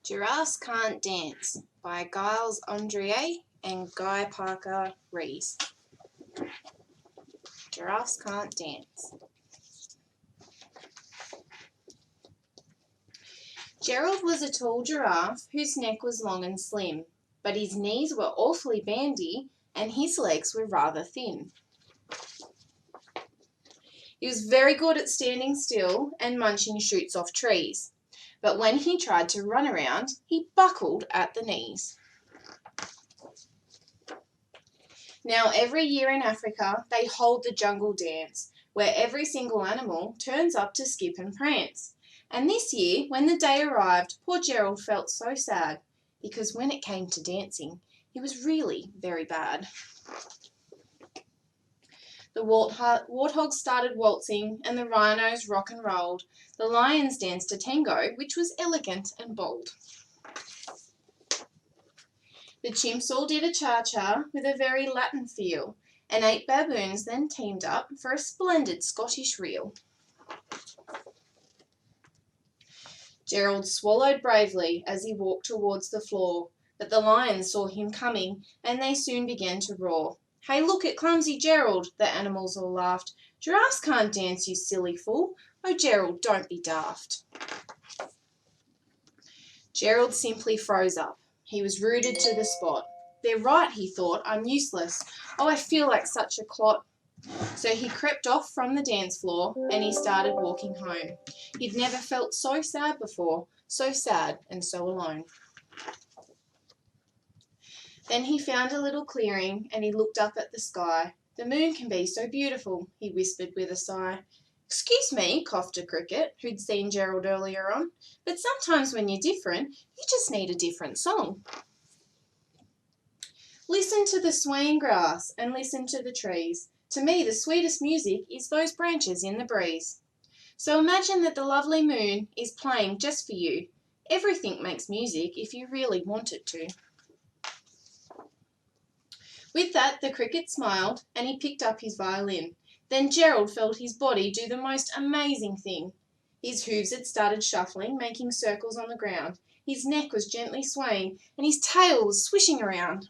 Giraffes Can't Dance by Giles Andreae and Guy Parker Rees. Giraffes Can't Dance. Gerald was a tall giraffe whose neck was long and slim, but his knees were awfully bandy and his legs were rather thin. He was very good at standing still and munching shoots off trees, but when he tried to run around, he buckled at the knees. Now, every year in Africa, they hold the jungle dance, where every single animal turns up to skip and prance. And this year, when the day arrived, poor Gerald felt so sad, because when it came to dancing, he was really very bad. The warthogs started waltzing, and the rhinos rock and rolled. The lions danced a tango, which was elegant and bold. The chimps all did a cha-cha with a very Latin feel, and 8 baboons then teamed up for a splendid Scottish reel. Gerald swallowed bravely as he walked towards the floor, but the lions saw him coming, and they soon began to roar. "Hey, look at clumsy Gerald," the animals all laughed. "Giraffes can't dance, you silly fool. Oh, Gerald, don't be daft." Gerald simply froze up. He was rooted to the spot. "They're right," he thought. "I'm useless. Oh, I feel like such a clot." So he crept off from the dance floor and he started walking home. He'd never felt so sad before, so sad and so alone. Then he found a little clearing and he looked up at the sky. "The moon can be so beautiful," he whispered with a sigh. "Excuse me," coughed a cricket, who'd seen Gerald earlier on, "but sometimes when you're different, you just need a different song." Listen to the swaying grass and listen to the trees. To me, the sweetest music is those branches in the breeze. So imagine that the lovely moon is playing just for you. Everything makes music if you really want it to. With that, the cricket smiled and he picked up his violin. Then Gerald felt his body do the most amazing thing. His hooves had started shuffling, making circles on the ground. His neck was gently swaying and his tail was swishing around.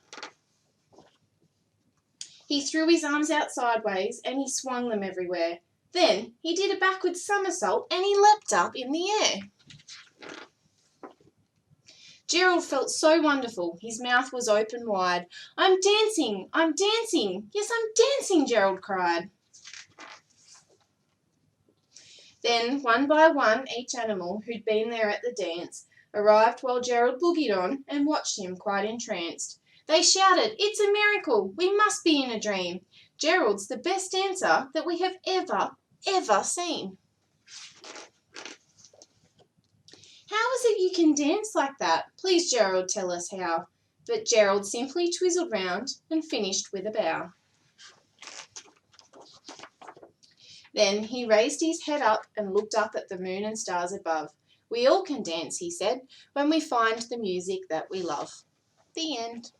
He threw his arms out sideways and he swung them everywhere. Then he did a backward somersault and he leapt up in the air. Gerald felt so wonderful. His mouth was open wide. "I'm dancing! I'm dancing! Yes, I'm dancing!" Gerald cried. Then, one by one, each animal who'd been there at the dance arrived while Gerald boogied on and watched him quite entranced. They shouted, "It's a miracle! We must be in a dream! Gerald's the best dancer that we have ever seen." "How is it you can dance like that? Please, Gerald, tell us how." But Gerald simply twizzled round and finished with a bow. Then he raised his head up and looked up at the moon and stars above. "We all can dance," he said, "when we find the music that we love." The end.